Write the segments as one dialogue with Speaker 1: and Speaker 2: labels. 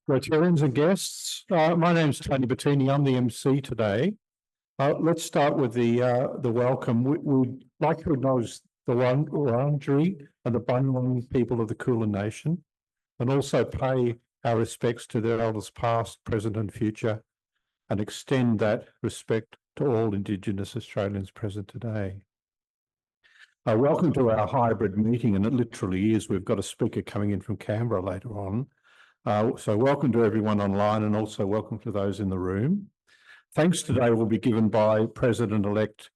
Speaker 1: Rotarians and guests, my name's Tony Bettini. I'm the MC today. Let's start with the welcome. We'd like to acknowledge the Wurundjeri and the Bunurong people of the Kulin Nation, and also pay our respects to their elders past, present and future, and extend that respect to all Indigenous Australians present today. Welcome to our hybrid meeting, and it literally is. We've got a speaker coming in from Canberra later on. So welcome to everyone online, and also welcome to those in the room. Thanks today will be given by President-elect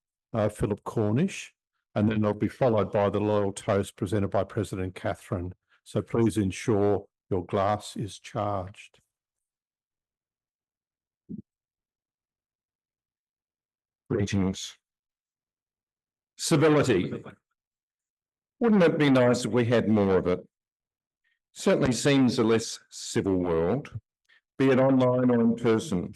Speaker 1: Philip Cornish, and then they'll be followed by the loyal toast presented by President Catherine. So please ensure your glass is charged.
Speaker 2: Greetings. Civility. Wouldn't it be nice if we had more of it? Certainly seems a less civil world, be it online or in person.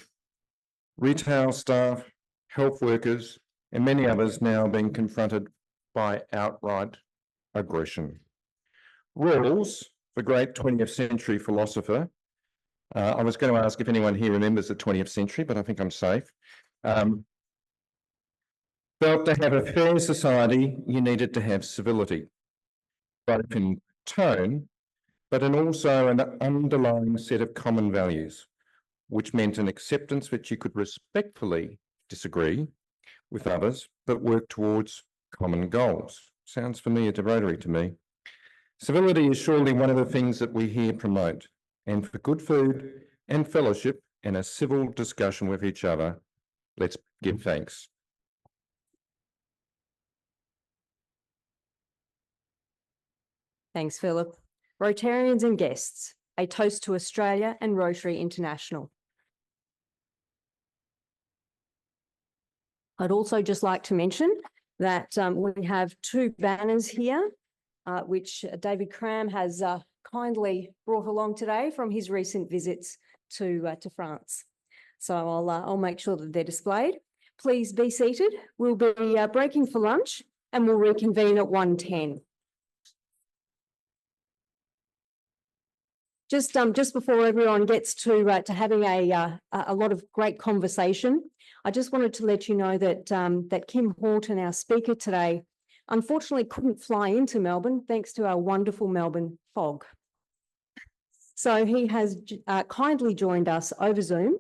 Speaker 2: Retail staff, health workers, and many others now being confronted by outright aggression. Rawls, the great 20th century philosopher, I was going to ask if anyone here remembers the 20th century, but I think I'm safe, felt to have a fair society, you needed to have civility, both in tone, but in also an underlying set of common values, which meant an acceptance that you could respectfully disagree with others, but work towards common goals. Sounds familiar to Rotary to me. Civility is surely one of the things that we here promote, and for good food and fellowship and a civil discussion with each other, let's give thanks.
Speaker 3: Thanks, Philip. Rotarians and guests, a toast to Australia and Rotary International. I'd also just like to mention that we have two banners here, which David Cram has kindly brought along today from his recent visits to France. So I'll make sure that they're displayed. Please be seated. We'll be breaking for lunch and we'll reconvene at 1:10. Just before everyone gets to having a lot of great conversation, I just wanted to let you know that that Kim Houghton, our speaker today, unfortunately couldn't fly into Melbourne thanks to our wonderful Melbourne fog. So he has kindly joined us over Zoom.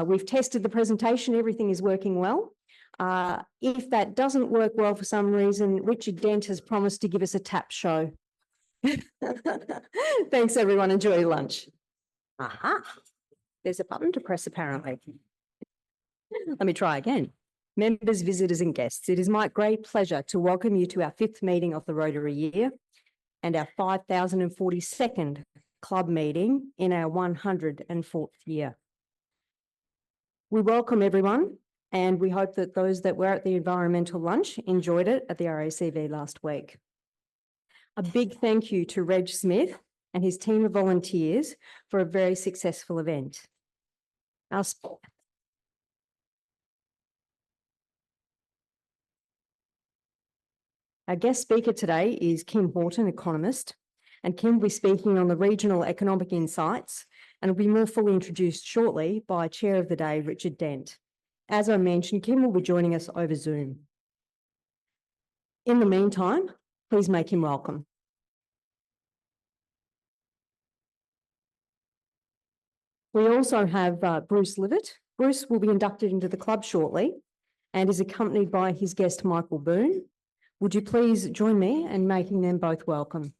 Speaker 3: We've tested the presentation, everything is working well. If that doesn't work well for some reason, Richard Dent has promised to give us a tap show. Thanks, everyone. Enjoy your lunch. Aha, there's a button to press, apparently. Let me try again. Members, visitors and guests, it is my great pleasure to welcome you to our 5th meeting of the Rotary year and our 5,042nd club meeting in our 104th year. We welcome everyone, and we hope that those that were at the environmental lunch enjoyed it at the RACV last week. A big thank you to Reg Smith and his team of volunteers for a very successful event. Our guest speaker today is Kim Houghton, economist, and Kim will be speaking on the regional economic insights and will be more fully introduced shortly by Chair of the Day, Richard Dent. As I mentioned, Kim will be joining us over Zoom. In the meantime, please make him welcome. We also have Bruce Livet. Bruce will be inducted into the club shortly and is accompanied by his guest, Michael Boone. Would you please join me in making them both welcome?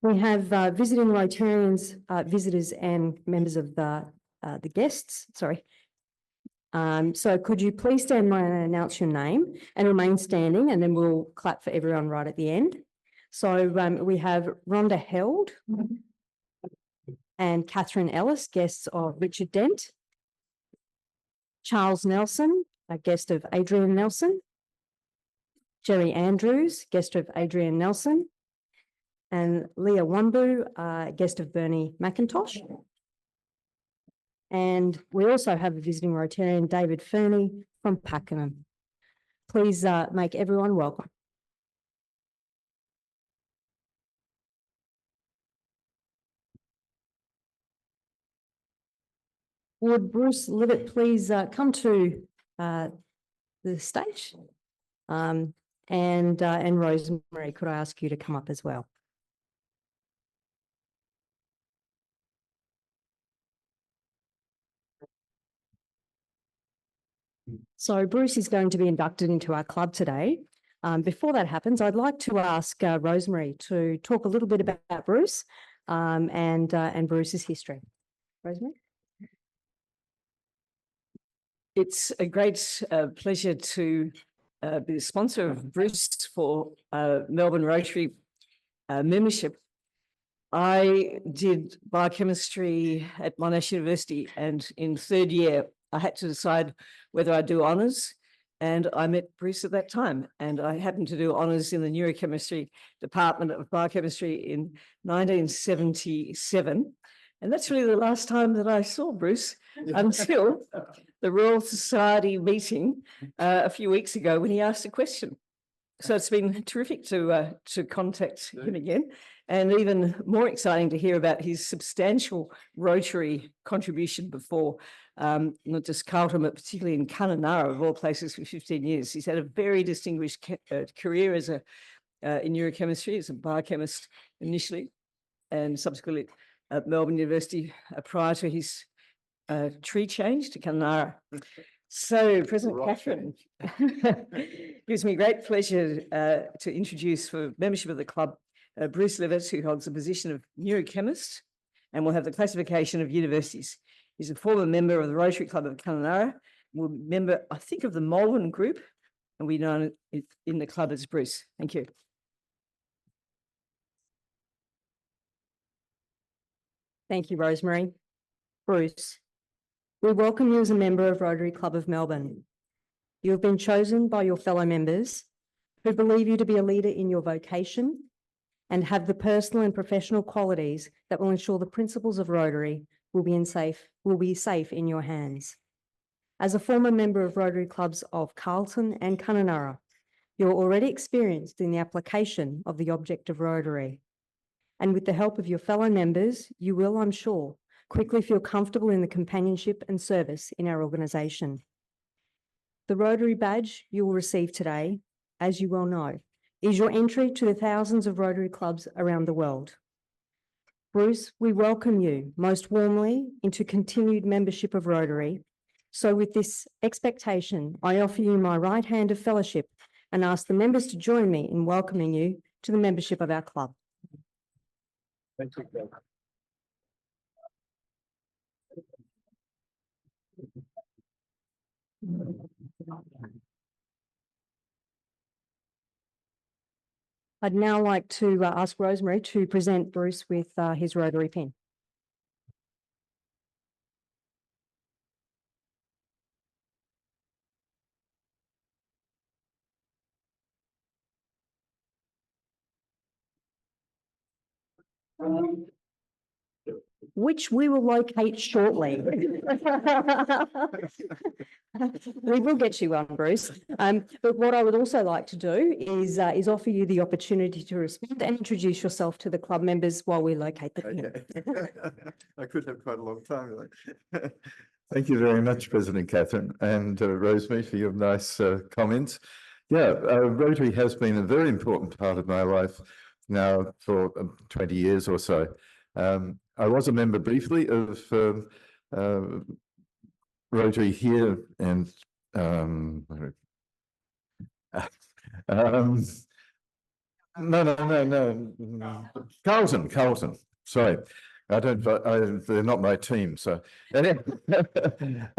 Speaker 3: We have visiting Rotarians, visitors and members of the guests, sorry. So could you please stand by and announce your name and remain standing, and then we'll clap for everyone right at the end. So we have Rhonda Held and Catherine Ellis, guests of Richard Dent. Charles Nelson, a guest of Adrian Nelson. Jerry Andrews, guest of Adrian Nelson. And Leah Wambu, guest of Bernie McIntosh. And we also have a visiting Rotarian, David Fernie from Pakenham. Please make everyone welcome. Would Bruce Livett please come to the stage? And Rosemary, could I ask you to come up as well? So Bruce is going to be inducted into our club today. Before that happens, I'd like to ask Rosemary to talk a little bit about Bruce and Bruce's history. Rosemary?
Speaker 4: It's a great pleasure to be the sponsor of Bruce for Melbourne Rotary membership. I did biochemistry at Monash University, and in third year, I had to decide whether I'd do honours, and I met Bruce at that time, and I happened to do honours in the neurochemistry department of biochemistry in 1977. And that's really the last time that I saw Bruce until the Royal Society meeting a few weeks ago when he asked a question. So it's been terrific to contact him again, and even more exciting to hear about his substantial Rotary contribution before, not just Carlton, but particularly in Kununurra, of all places, for 15 years. He's had a very distinguished career as in neurochemistry, as a biochemist initially, and subsequently at Melbourne University prior to his tree change to Kununurra. So, President Catherine, gives me great pleasure to introduce for membership of the club, Bruce Livett, who holds the position of neurochemist and will have the classification of universities. He's a former member of the Rotary Club of Kununurra, will member, I think, of the Malvern Group, and we know it in the club as Bruce. Thank you.
Speaker 3: Thank you, Rosemary. Bruce, we welcome you as a member of Rotary Club of Melbourne. You have been chosen by your fellow members who believe you to be a leader in your vocation and have the personal and professional qualities that will ensure the principles of Rotary will be safe in your hands. As a former member of Rotary Clubs of Carlton and Kununurra, you're already experienced in the application of the object of Rotary. And with the help of your fellow members, you will, I'm sure, quickly feel comfortable in the companionship and service in our organisation. The Rotary badge you will receive today, as you well know, is your entry to the thousands of Rotary clubs around the world. Bruce, we welcome you most warmly into continued membership of Rotary. So with this expectation, I offer you my right hand of fellowship and ask the members to join me in welcoming you to the membership of our club.
Speaker 1: Thank you.
Speaker 3: I'd now like to ask Rosemary to present Bruce with his Rotary pin. Which we will locate shortly. We will get you one, Bruce. But what I would also like to do is offer you the opportunity to respond and introduce yourself to the club members while we locate the pin.
Speaker 5: Okay. I could have quite a long time. Thank you very much, President Catherine, and Rosemary, for your nice comments. Yeah, Rotary has been a very important part of my life now for 20 years or so. I was a member briefly of Rotary here and Carlton. Sorry, they're not my team. So, yeah,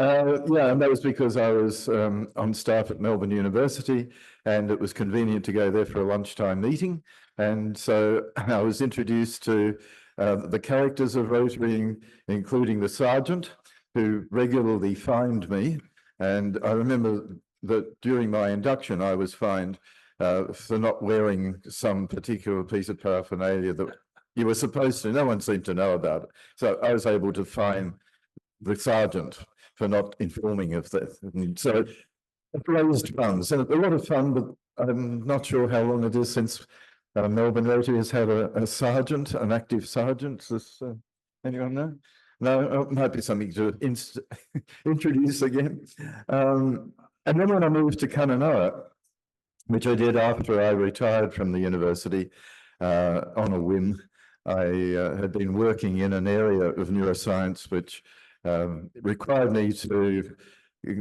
Speaker 5: and that was because I was on staff at Melbourne University, and it was convenient to go there for a lunchtime meeting. And so I was introduced to the characters of Rotary, including the sergeant, who regularly fined me. And I remember that during my induction, I was fined for not wearing some particular piece of paraphernalia that you were supposed to. No one seemed to know about it. So I was able to fine the sergeant for not informing of that. And so it raised funds, and a lot of fun, but I'm not sure how long it is since Melbourne Rotary has had a sergeant, an active sergeant. Does anyone know? No, it might be something to introduce again. And then when I moved to Kununurra, which I did after I retired from the university on a whim, I had been working in an area of neuroscience which required me to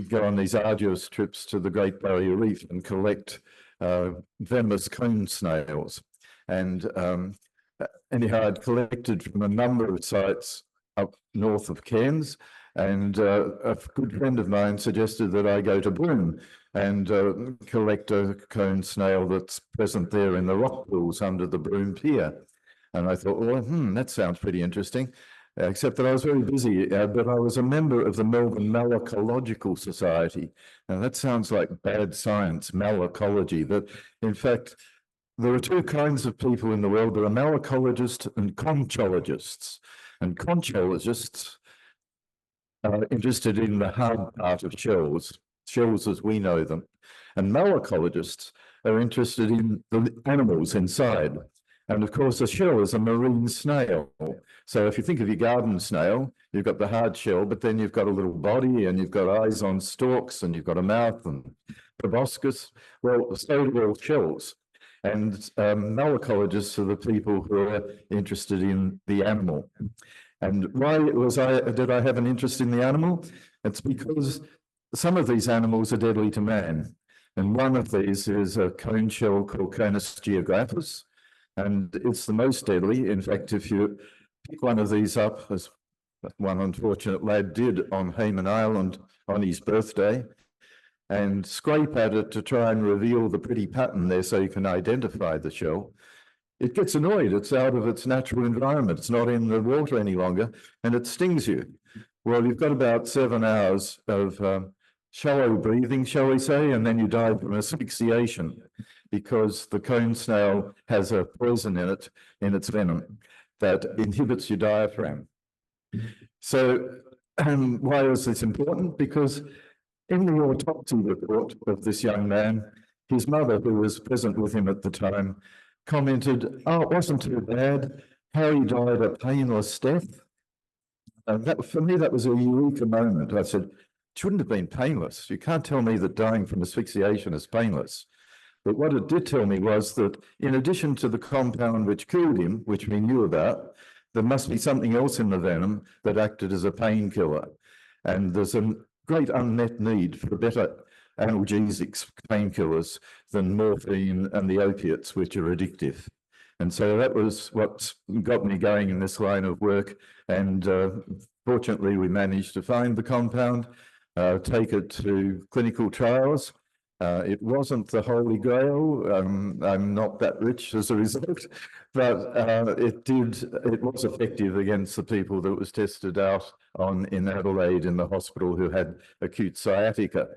Speaker 5: go on these arduous trips to the Great Barrier Reef and collect venomous cone snails. And anyhow, I'd collected from a number of sites up north of Cairns, and a good friend of mine suggested that I go to Broome and collect a cone snail that's present there in the rock pools under the Broome Pier. And I thought, well, that sounds pretty interesting, except that I was very busy, but I was a member of the Melbourne Malacological Society. And that sounds like bad science, malacology, but in fact, there are two kinds of people in the world. There are malacologists and conchologists. And conchologists are interested in the hard part of shells as we know them. And malacologists are interested in the animals inside. And of course, a shell is a marine snail. So if you think of your garden snail, you've got the hard shell, but then you've got a little body and you've got eyes on stalks and you've got a mouth and proboscis. Well, so do all shells. And malacologists are the people who are interested in the animal. And why did I have an interest in the animal? It's because some of these animals are deadly to man. And one of these is a cone shell called Conus geographus. And it's the most deadly. In fact, if you pick one of these up, as one unfortunate lad did on Hayman Island on his birthday, and scrape at it to try and reveal the pretty pattern there so you can identify the shell, it gets annoyed. It's out of its natural environment. It's not in the water any longer, and it stings you. Well, you've got about 7 hours of shallow breathing, shall we say, and then you die from asphyxiation because the cone snail has a poison in it, in its venom, that inhibits your diaphragm. So why is this important? Because in the autopsy report of this young man, his mother, who was present with him at the time, commented, "Oh, it wasn't too bad. Harry died a painless death." For me, that was a eureka moment. I said, it shouldn't have been painless. You can't tell me that dying from asphyxiation is painless. But what it did tell me was that in addition to the compound which killed him, which we knew about, there must be something else in the venom that acted as a painkiller. And there's a great unmet need for better analgesics, painkillers, than morphine and the opiates, which are addictive. And so that was what got me going in this line of work. And fortunately, we managed to find the compound, take it to clinical trials. It wasn't the Holy Grail. I'm not that rich as a result, but it was effective against the people that was tested out on in Adelaide in the hospital who had acute sciatica.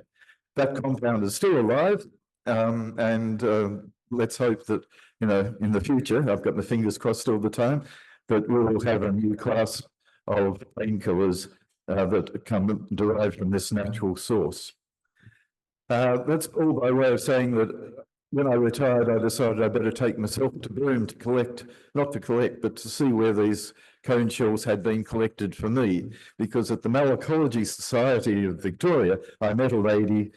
Speaker 5: That compound is still alive, and let's hope that, in the future, I've got my fingers crossed all the time, that we'll have a new class of painkillers that come derived from this natural source. That's all by way of saying that when I retired, I decided I better take myself to Broome to collect, not to collect, but to see where these cone shells had been collected for me. Because at the Malacology Society of Victoria, I met a lady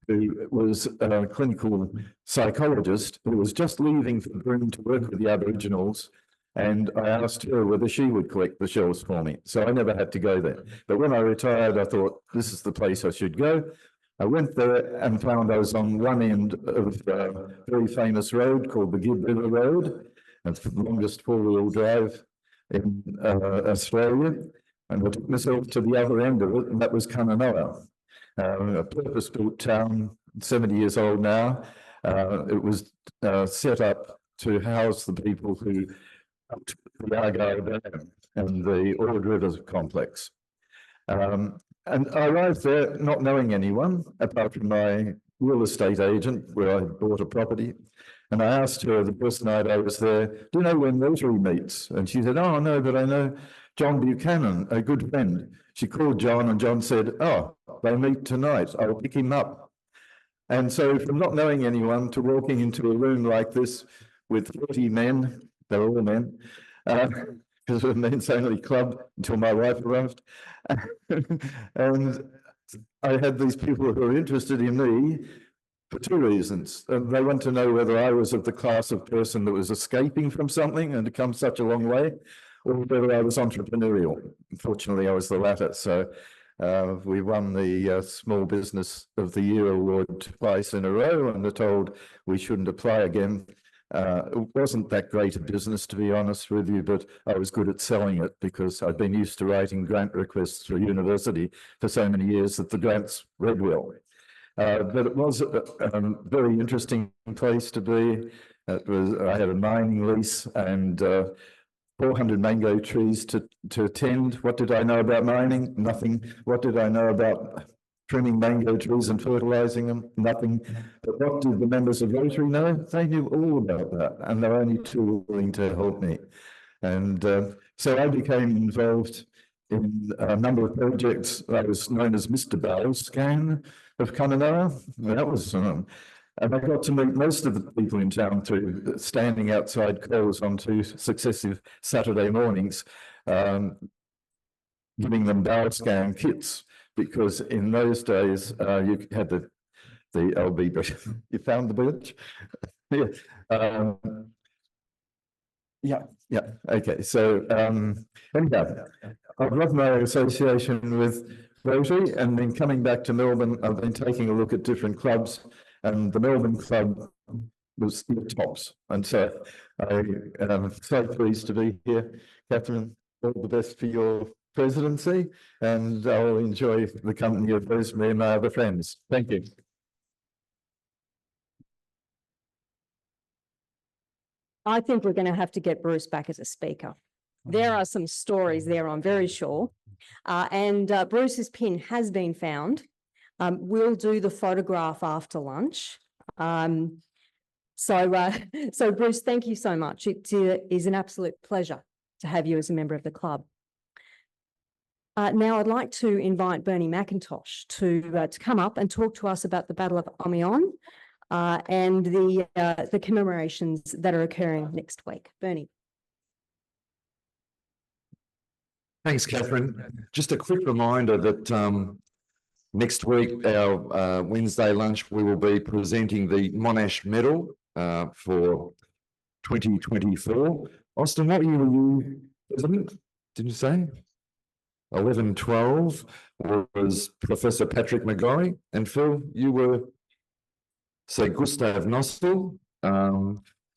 Speaker 5: who was a clinical psychologist who was just leaving for Broome to work with the Aboriginals. And I asked her whether she would collect the shells for me. So I never had to go there. But when I retired, I thought, this is the place I should go. I went there and found I was on one end of a very famous road called the Gibb River Road. It's the longest four-wheel drive in Australia. And I took myself to the other end of it, and that was Kununurra, a purpose-built town, 70 years old now. It was set up to house the people who took the Argyle Dam and the Ord River complex. And I arrived there not knowing anyone, apart from my real estate agent, where I bought a property. And I asked her the first night I was there, do you know when Rotary meets? And she said, oh, no, but I know John Buchanan, a good friend. She called John and John said, "Oh, they meet tonight. I'll pick him up." And so from not knowing anyone to walking into a room like this with 40 men, they were all men, because it was a men's only club until my wife arrived. And I had these people who were interested in me for two reasons. They want to know whether I was of the class of person that was escaping from something and had come such a long way, or whether I was entrepreneurial. Unfortunately, I was the latter. So we won the Small Business of the Year award twice in a row and are told we shouldn't apply again. It wasn't that great a business, to be honest with you, but I was good at selling it because I'd been used to writing grant requests for university for so many years that the grants read well. But it was a very interesting place to be. I had a mining lease and 400 mango trees to attend. What did I know about mining? Nothing. What did I know about trimming mango trees and fertilizing them? Nothing. But what did the members of Rotary know? They knew all about that, and they were only too willing to help me. And so I became involved in a number of projects. I was known as Mr. Balscan of Kununurra. That was, and I got to meet most of the people in town through standing outside Coles on 2 successive Saturday mornings, giving them Balscan kits, because in those days you had the LB, you found the village? Yeah. Yeah. Okay. So anyhow, I've loved my association with Rotary, and then coming back to Melbourne, I've been taking a look at different clubs, and the Melbourne club was the tops. And so I am so pleased to be here. Catherine, all the best for your presidency, and I'll enjoy the company of Rosemary and my other friends. Thank you.
Speaker 3: I think we're going to have to get Bruce back as a speaker. There are some stories there, I'm very sure. And Bruce's pin has been found. We'll do the photograph after lunch. So Bruce, thank you so much. It is an absolute pleasure to have you as a member of the club. Now I'd like to invite Bernie McIntosh to come up and talk to us about the Battle of Amiens and the commemorations that are occurring next week. Bernie.
Speaker 6: Thanks, Catherine. Just a quick reminder that next week, our Wednesday lunch, we will be presenting the Monash Medal for 2024. Austin, what year were you president? Did you say? 11-12 was Professor Patrick McGorry, and Phil, you were, say, Gustav Nossel.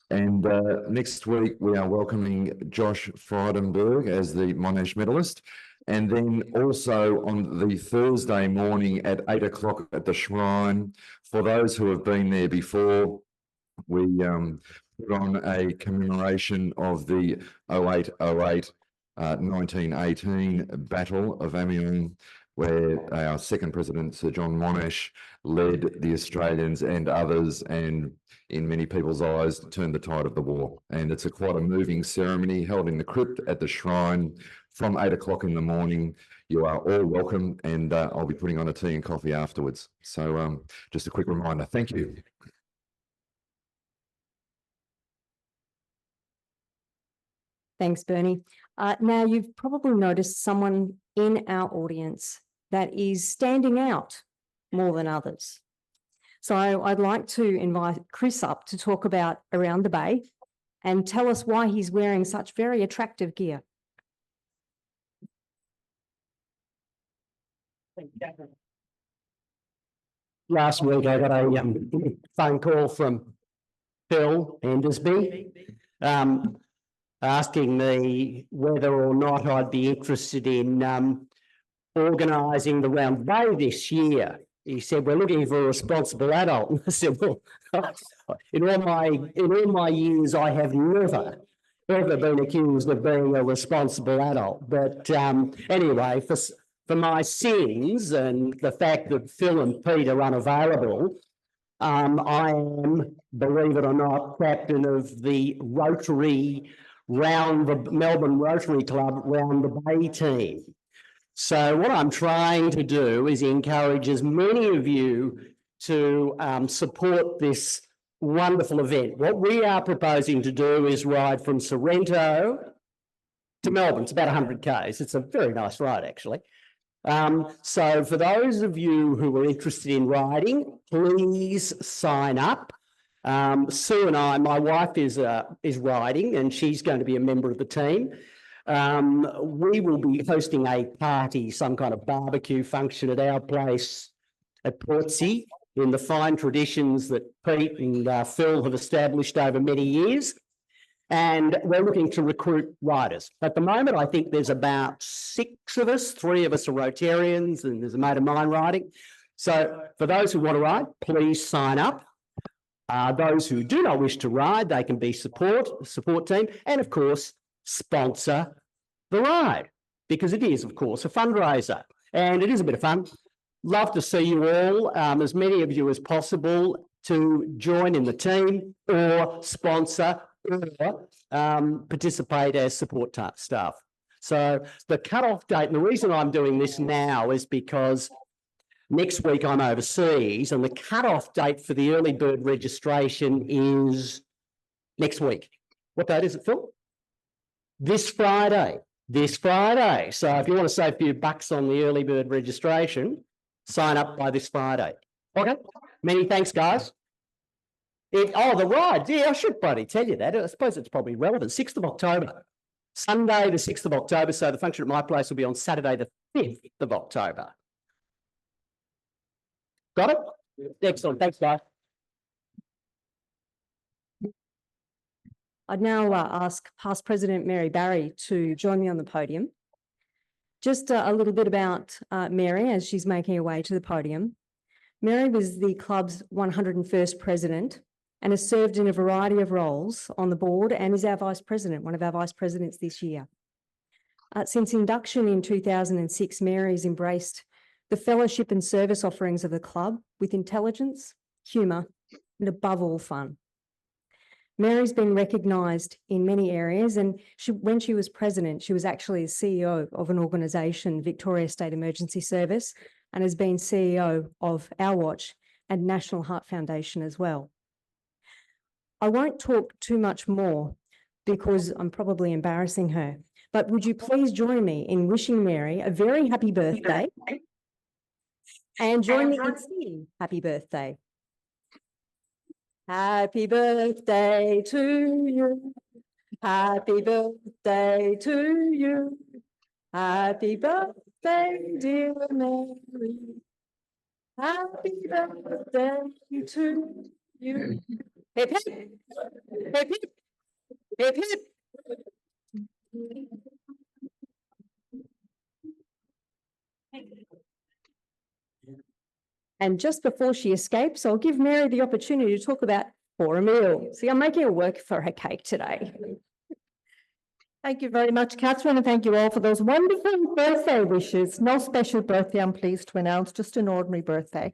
Speaker 6: And next week, we are welcoming Josh Frydenberg as the Monash medalist. And then also on the Thursday morning at 8 o'clock at the Shrine, for those who have been there before, we put on a commemoration of the 08-08 1918 Battle of Amiens, where our second president, Sir John Monash, led the Australians and others, and in many people's eyes, turned the tide of the war. And it's quite a moving ceremony held in the crypt at the Shrine from 8 o'clock in the morning. You are all welcome, and I'll be putting on a tea and coffee afterwards. So just a quick reminder. Thank you.
Speaker 3: Thanks, Bernie. Now, you've probably noticed someone in our audience that is standing out more than others. So I'd like to invite Chris up to talk about Around the Bay and tell us why he's wearing such very attractive gear.
Speaker 7: Last week, I got a phone call from Phil Andersby asking me whether or not I'd be interested in organising the Round Bay this year. He said, "We're looking for a responsible adult." And I said, "Well, in all my years, I have never ever been accused of being a responsible adult. But anyway, for my sins and the fact that Phil and Pete are unavailable, I am, believe it or not, captain of the Rotary round the Melbourne Rotary Club, round the Bay team. So what I'm trying to do is encourage as many of you to support this wonderful event. What we are proposing to do is ride from Sorrento to Melbourne. It's about 100 k's. It's a very nice ride, actually. So for those of you who are interested in riding, please sign up. Sue and I, my wife is riding, and she's going to be a member of the team. We will be hosting a party, some kind of barbecue function at our place at Portsea, in the fine traditions that Pete and Phil have established over many years. And we're looking to recruit riders. At the moment, I think there's about 6 of us, 3 of us are Rotarians, and there's a mate of mine riding. So for those who want to ride, please sign up. Those who do not wish to ride, they can be support team, and of course, sponsor the ride, because it is, of course, a fundraiser, and it is a bit of fun. Love to see you all, as many of you as possible, to join in the team or sponsor or participate as support staff. So the cut-off date, and the reason I'm doing this now is because next week I'm overseas, and the cut-off date for the early bird registration is next week. What date is it, Phil? This Friday. This Friday. So if you want to save a few bucks on the early bird registration, sign up by this Friday. Okay. Many thanks, guys. The ride. Yeah, I should bloody tell you that. I suppose it's probably relevant. 6th of October. Sunday, the 6th of October. So the function at my place will be on Saturday, the 5th of October. Got it? Excellent. Thanks, guys.
Speaker 3: I'd now ask past President Mary Barry to join me on the podium. Just a little bit about Mary as she's making her way to the podium. Mary was the club's 101st president and has served in a variety of roles on the board and is our vice president, one of our vice presidents this year. Since induction in 2006, Mary has embraced the fellowship and service offerings of the club with intelligence, humour, and above all, fun. Mary's been recognised in many areas, and when she was president, she was actually CEO of an organisation, Victoria State Emergency Service, and has been CEO of Our Watch and National Heart Foundation as well. I won't talk too much more because I'm probably embarrassing her, but would you please join me in wishing Mary a very happy birthday and join me in singing happy birthday. Happy birthday to you. Happy birthday to you. Happy birthday, dear Mary. Happy birthday to you. Hip hip. Hip hip. Hip hip. And just before she escapes, I'll give Mary the opportunity to talk about for a meal. See, I'm making her work for her cake today.
Speaker 8: Thank you very much, Catherine, and thank you all for those wonderful birthday wishes. No special birthday, I'm pleased to announce, just an ordinary birthday.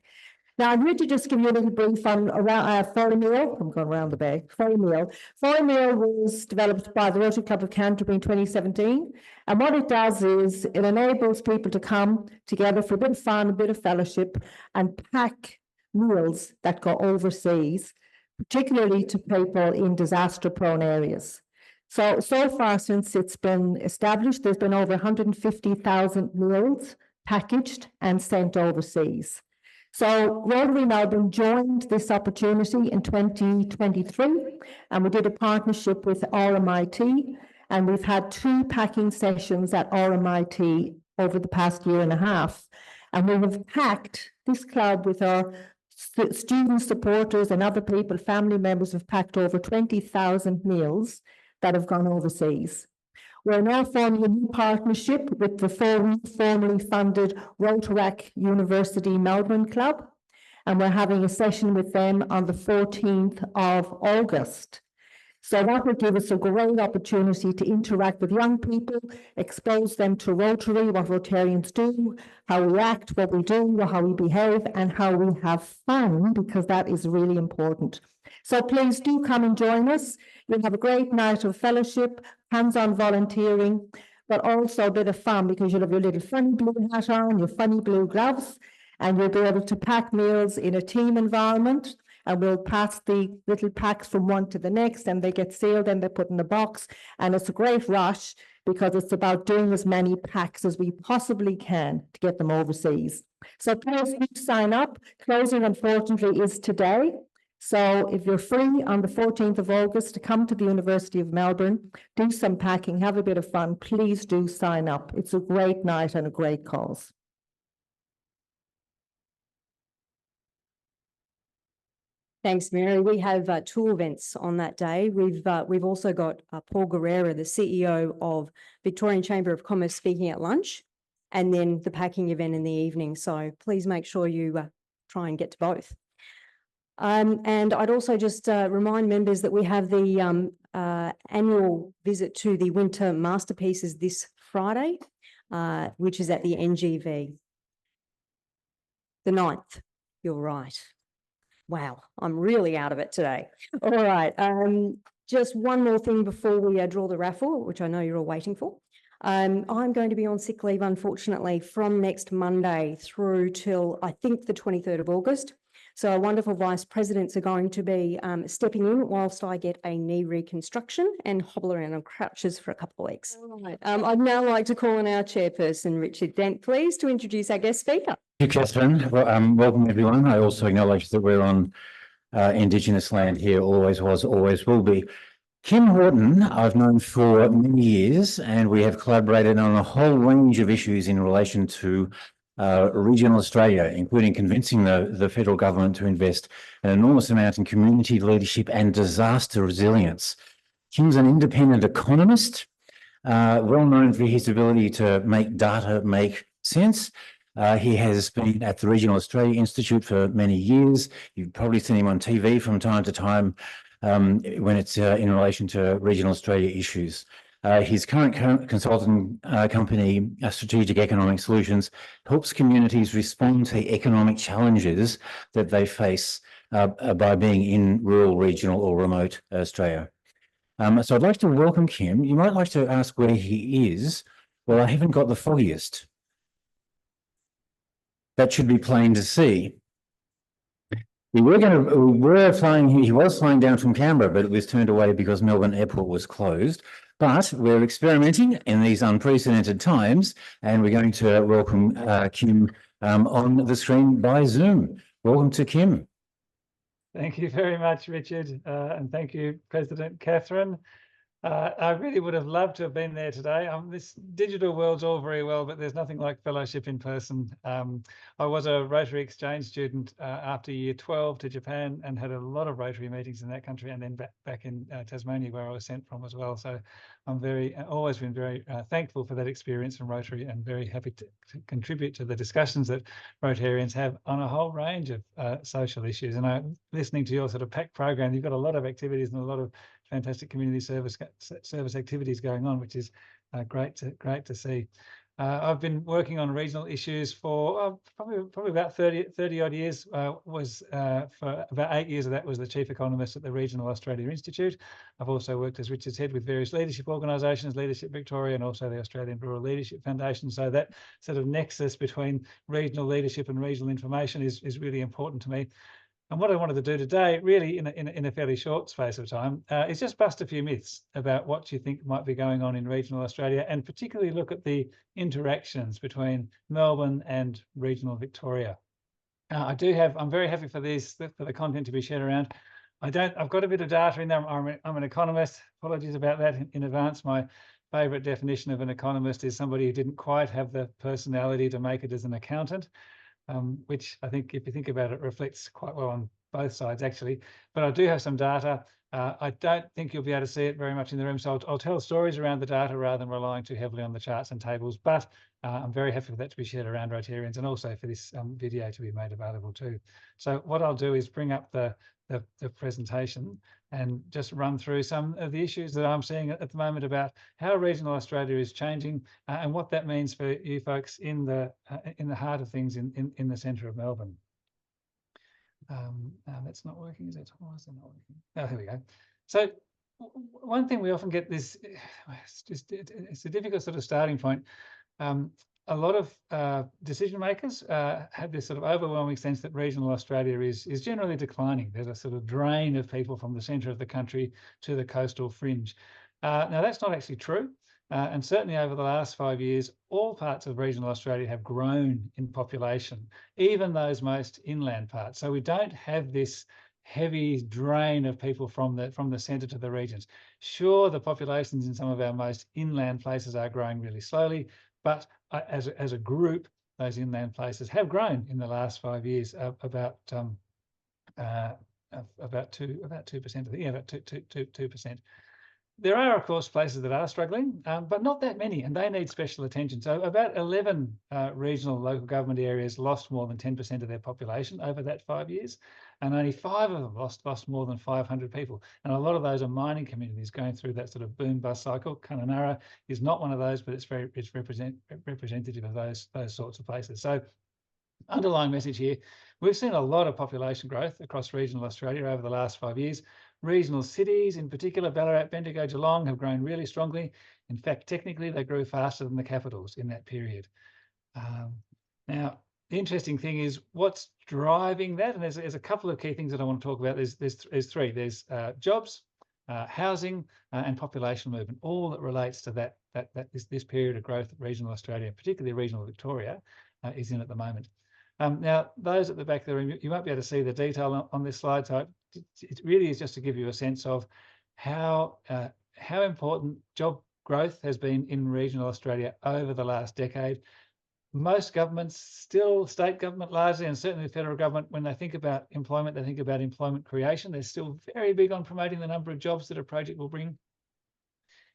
Speaker 8: Now, I'm here to just give you a little brief on Foy Meal. I'm going around the bay. Foy Meal. Foy Meal was developed by the Rotary Club of Canterbury in 2017. And what it does is it enables people to come together for a bit of fun, a bit of fellowship, and pack meals that go overseas, particularly to people in disaster-prone areas. So far since it's been established, there's been over 150,000 meals packaged and sent overseas. So Rotary Melbourne joined this opportunity in 2023, and we did a partnership with RMIT, and we've had 2 packing sessions at RMIT over the past year and a half. And we have packed this club with our student supporters and other people, family members have packed over 20,000 meals that have gone overseas. We're now forming a new partnership with the formerly funded Rotary University Melbourne Club, and we're having a session with them on the 14th of August. So that will give us a great opportunity to interact with young people, expose them to Rotary, what Rotarians do, how we act, what we do, how we behave, and how we have fun, because that is really important. So please do come and join us. You'll have a great night of fellowship, hands-on volunteering, but also a bit of fun because you'll have your little funny blue hat on, your funny blue gloves, and you'll be able to pack meals in a team environment. And we'll pass the little packs from one to the next, and they get sealed and they're put in a box. And it's a great rush because it's about doing as many packs as we possibly can to get them overseas. So please do sign up. Closing, unfortunately, is today. So if you're free on the 14th of August to come to the University of Melbourne, do some packing, have a bit of fun, please do sign up. It's a great night and a great cause.
Speaker 3: Thanks, Mary. We have two events on that day. We've also got Paul Guerrera, the CEO of Victorian Chamber of Commerce, speaking at lunch, and then the packing event in the evening. So please make sure you try and get to both. And I'd also just remind members that we have the annual visit to the Winter Masterpieces this Friday, which is at the NGV. The 9th, you're right. Wow, I'm really out of it today. All right, just one more thing before we draw the raffle, which I know you're all waiting for. I'm going to be on sick leave, unfortunately, from next Monday through till, I think, the 23rd of August. So our wonderful vice presidents are going to be stepping in whilst I get a knee reconstruction and hobble around on crutches for a couple of weeks. All right. I'd now like to call on our chairperson, Richard Dent, please, to introduce our guest speaker.
Speaker 9: Thank you, Catherine. Well, welcome everyone. I also acknowledge that we're on Indigenous land here, always was, always will be. Kim Houghton, I've known for many years, and we have collaborated on a whole range of issues in relation to regional Australia, including convincing the federal government to invest an enormous amount in community leadership and disaster resilience. Kim's an independent economist, well known for his ability to make data make sense. He has been at the Regional Australia Institute for many years. You've probably seen him on TV from time to time when it's in relation to regional Australia issues. His current consulting company, Strategic Economic Solutions, helps communities respond to economic challenges that they face by being in rural, regional or remote Australia. So I'd like to welcome Kim. You might like to ask where he is. Well, I haven't got the foggiest. That should be plain to see. He was flying down from Canberra, but it was turned away because Melbourne Airport was closed. But we're experimenting in these unprecedented times, and we're going to welcome Kim on the screen by Zoom. Welcome to Kim.
Speaker 10: Thank you very much, Richard, and thank you, President Catherine. I really would have loved to have been there today. This digital world's all very well, but there's nothing like fellowship in person. I was a Rotary exchange student after year 12 to Japan and had a lot of Rotary meetings in that country, and then back in Tasmania, where I was sent from as well. So I'm always been very thankful for that experience from Rotary, and very happy to contribute to the discussions that Rotarians have on a whole range of social issues. And listening to your sort of packed program, you've got a lot of activities and a lot of fantastic community service activities going on, which is great to see. I've been working on regional issues for probably about 30 odd years. For about 8 years of that was the chief economist at the Regional Australia Institute. I've also worked, as Richard said, with various leadership organisations, Leadership Victoria, and also the Australian Rural Leadership Foundation. So that sort of nexus between regional leadership and regional information is really important to me. And what I wanted to do today, really in a fairly short space of time, is just bust a few myths about what you think might be going on in regional Australia, and particularly look at the interactions between Melbourne and regional Victoria. I'm very happy for the content to be shared around. I've got a bit of data in there. I'm an economist. Apologies about that in advance. My favourite definition of an economist is somebody who didn't quite have the personality to make it as an accountant. Which I think, if you think about it, reflects quite well on both sides, actually. But I do have some data. I don't think you'll be able to see it very much in the room, so I'll tell stories around the data rather than relying too heavily on the charts and tables. But I'm very happy for that to be shared around Rotarians, and also for this video to be made available too. So what I'll do is bring up the presentation and just run through some of the issues that I'm seeing at the moment about how regional Australia is changing, and what that means for you folks in the heart of things in the centre of Melbourne. That's not working, is it? Why is it not working? Oh, here we go. So one thing we often get this, it's a difficult sort of starting point. A lot of decision makers have this sort of overwhelming sense that regional Australia is generally declining. There's a sort of drain of people from the centre of the country to the coastal fringe. Now, that's not actually true. And certainly over the last 5 years, all parts of regional Australia have grown in population, even those most inland parts. So we don't have this heavy drain of people from the centre to the regions. Sure, the populations in some of our most inland places are growing really slowly, but as a group, those inland places have grown in the last 5 years about 2%. About 2%. There are, of course, places that are struggling, but not that many, and they need special attention. So about 11 regional local government areas lost more than 10% of their population over that 5 years, and only 5 of them lost more than 500 people. And a lot of those are mining communities going through that sort of boom-bust cycle. Kununurra is not one of those, but it's representative of those sorts of places. So underlying message here, we've seen a lot of population growth across regional Australia over the last 5 years. Regional cities, in particular Ballarat, Bendigo, Geelong, have grown really strongly. In fact, technically, they grew faster than the capitals in that period. Now, the interesting thing is what's driving that, and there's a couple of key things that I want to talk about. There's three. There's jobs, housing, and population movement. All that relates to this period of growth that regional Australia, particularly regional Victoria, is in at the moment. Now, those at the back there, you won't be able to see the detail on this slide, so it really is just to give you a sense of how important job growth has been in regional Australia over the last decade. Most governments, still state government largely, and certainly the federal government, when they think about employment, they think about employment creation. They're still very big on promoting the number of jobs that a project will bring.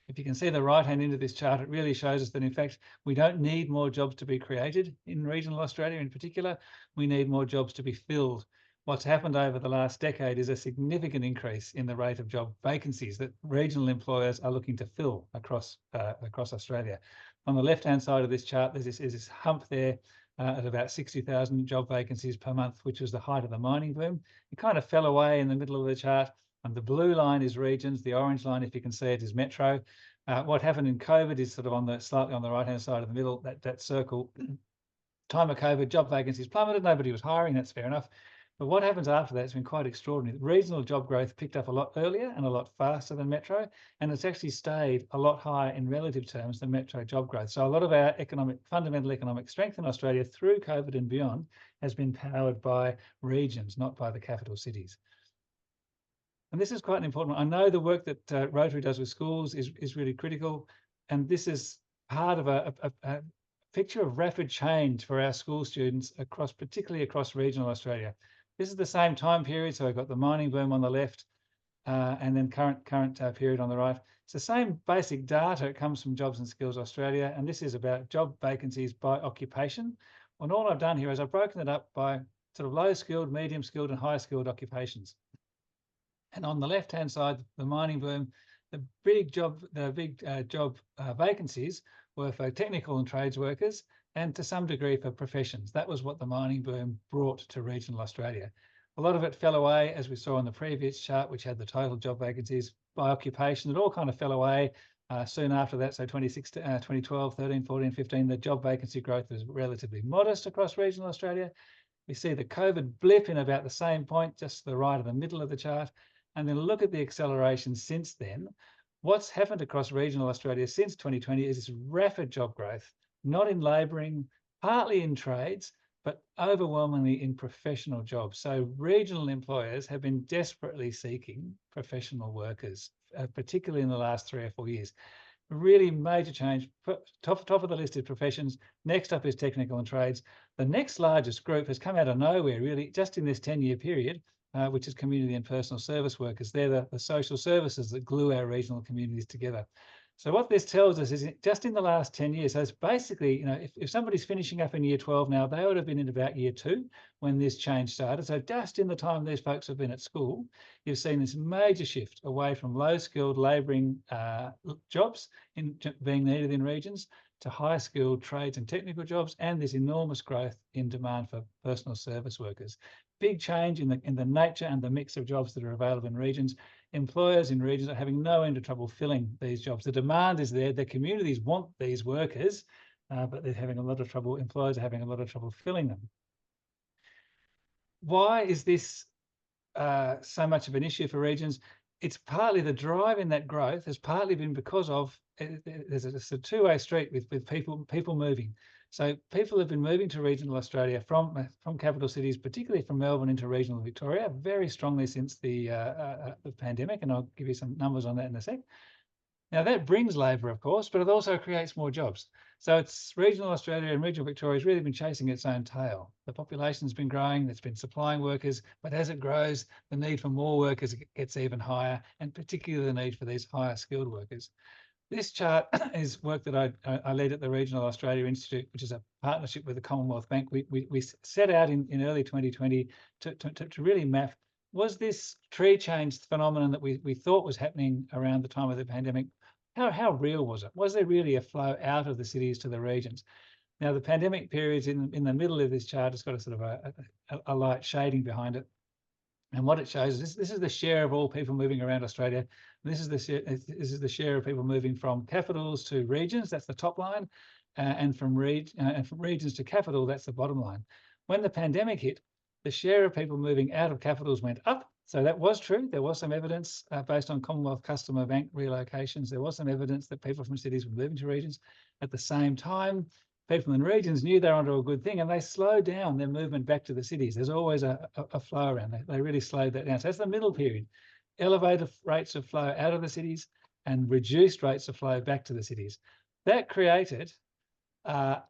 Speaker 10: If you can see the right-hand end of this chart, it really shows us that, in fact, we don't need more jobs to be created in regional Australia in particular. We need more jobs to be filled. What's happened over the last decade is a significant increase in the rate of job vacancies that regional employers are looking to fill across Australia. On the left-hand side of this chart, there's this hump there at about 60,000 job vacancies per month, which was the height of the mining boom. It kind of fell away in the middle of the chart. And the blue line is regions, the orange line, if you can see it, is metro. What happened in COVID is sort of slightly on the right-hand side of the middle, that circle. Time of COVID, job vacancies plummeted, nobody was hiring, that's fair enough. But what happens after that has been quite extraordinary. Regional job growth picked up a lot earlier and a lot faster than metro, and it's actually stayed a lot higher in relative terms than metro job growth. So a lot of our fundamental economic strength in Australia through COVID and beyond has been powered by regions, not by the capital cities. And this is quite an important one. I know the work that Rotary does with schools is really critical. And this is part of a picture of rapid change for our school students particularly across regional Australia. This is the same time period. So I've got the mining boom on the left and then current period on the right. It's the same basic data. It comes from Jobs and Skills Australia. And this is about job vacancies by occupation. And all I've done here is I've broken it up by sort of low skilled, medium skilled and high skilled occupations. And on the left-hand side, the mining boom, the big job vacancies were for technical and trades workers, and to some degree for professions. That was what the mining boom brought to regional Australia. A lot of it fell away, as we saw on the previous chart, which had the total job vacancies by occupation. It all kind of fell away soon after that. So 2012, 13, 14, 15, the job vacancy growth was relatively modest across regional Australia. We see the COVID blip in about the same point, just to the right of the middle of the chart. And then look at the acceleration since then. What's happened across regional Australia since 2020 is this rapid job growth, not in labouring, partly in trades, but overwhelmingly in professional jobs. So regional employers have been desperately seeking professional workers, particularly in the last 3 or 4 years. Really major change. Top of the list is professions. Next up is technical and trades. The next largest group has come out of nowhere, really, just in this 10-year period, which is community and personal service workers. They're the social services that glue our regional communities together. So what this tells us is just in the last 10 years, so it's basically, if somebody's finishing up in year 12 now, they would have been in about year 2 when this change started. So just in the time these folks have been at school, you've seen this major shift away from low-skilled labouring jobs being needed in regions to high-skilled trades and technical jobs, and this enormous growth in demand for personal service workers. big change in the nature and the mix of jobs that are available in regions. Employers in regions are having no end of trouble filling these jobs. The demand is there. The communities want these workers, but they're having a lot of trouble. Employers are having a lot of trouble filling them. Why is this so much of an issue for regions? It's partly the drive in that growth has partly been because of there's a two-way street with people moving. So people have been moving to regional Australia from capital cities, particularly from Melbourne into regional Victoria, very strongly since the pandemic, and I'll give you some numbers on that in a sec. Now that brings labour, of course, but it also creates more jobs. So it's regional Australia and regional Victoria has really been chasing its own tail. The population's been growing, it's been supplying workers, but as it grows, the need for more workers gets even higher, and particularly the need for these higher skilled workers. This chart is work that I lead at the Regional Australia Institute, which is a partnership with the Commonwealth Bank. We set out in early 2020 to really map, was this tree change phenomenon that we thought was happening around the time of the pandemic, how real was it? Was there really a flow out of the cities to the regions? Now, the pandemic periods in the middle of this chart has got a sort of a light shading behind it. And what it shows is this is the share of all people moving around Australia. This is the share of people moving from capitals to regions. That's the top line, and from regions to capital. That's the bottom line. When the pandemic hit, the share of people moving out of capitals went up. So that was true. There was some evidence based on Commonwealth Customer Bank relocations. There was some evidence that people from cities were moving to regions. At the same time, people in regions knew they were onto a good thing, and they slowed down their movement back to the cities. There's always a flow around. They really slowed that down. So that's the middle period. Elevated rates of flow out of the cities and reduced rates of flow back to the cities. That created, that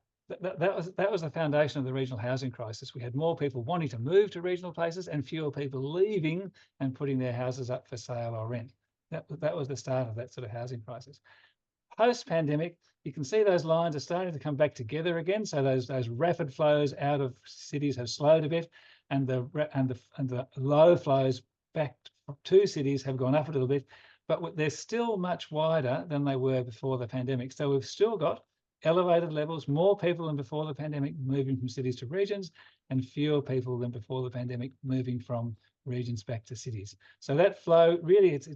Speaker 10: was the foundation of the regional housing crisis. We had more people wanting to move to regional places and fewer people leaving and putting their houses up for sale or rent. That was the start of that sort of housing crisis. Post-pandemic, you can see those lines are starting to come back together again. So those rapid flows out of cities have slowed a bit, and the low flows back to cities have gone up a little bit, but they're still much wider than they were before the pandemic. So we've still got elevated levels, more people than before the pandemic moving from cities to regions, and fewer people than before the pandemic moving from regions back to cities. So that flow really it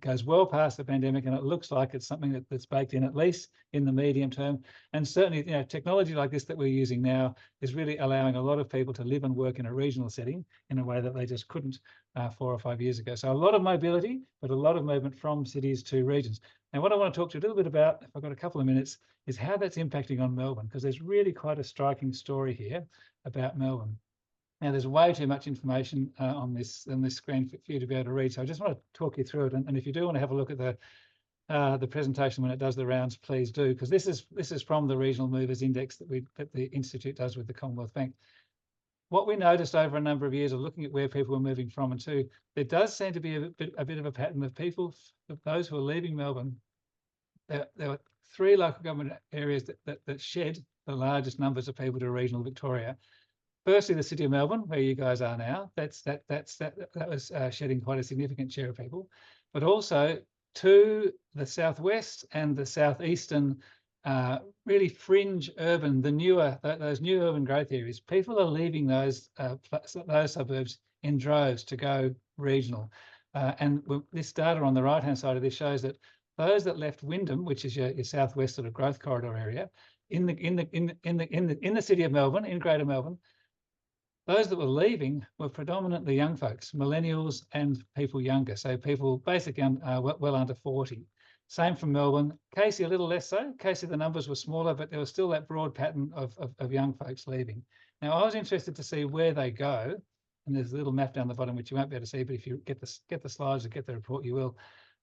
Speaker 10: goes well past the pandemic, and it looks like it's something that's baked in, at least in the medium term. And certainly, technology like this that we're using now is really allowing a lot of people to live and work in a regional setting in a way that they just couldn't 4 or 5 years ago. So a lot of mobility, but a lot of movement from cities to regions. Now, what I want to talk to you a little bit about, if I've got a couple of minutes, is how that's impacting on Melbourne, because there's really quite a striking story here about Melbourne. Now, there's way too much information on this screen for you to be able to read, so I just want to talk you through it. And if you do want to have a look at the presentation when it does the rounds, please do, because this is from the Regional Movers Index that the Institute does with the Commonwealth Bank. What we noticed over a number of years of looking at where people were moving from and to, there does seem to be a bit of a pattern of people, of those who are leaving Melbourne. There were 3 local government areas that shed the largest numbers of people to regional Victoria. Firstly, the City of Melbourne, where you guys are now, that was shedding quite a significant share of people, but also to the southwest and the southeastern, really fringe urban, those new urban growth areas. People are leaving those suburbs in droves to go regional, and this data on the right-hand side of this shows that those that left Wyndham, which is your southwest sort of growth corridor area, in the City of Melbourne, in Greater Melbourne, those that were leaving were predominantly young folks, millennials and people younger. So people basically well under 40. Same from Melbourne. Casey, a little less so. Casey, the numbers were smaller, but there was still that broad pattern of young folks leaving. Now, I was interested to see where they go. And there's a little map down the bottom, which you won't be able to see, but if you get the slides or get the report, you will.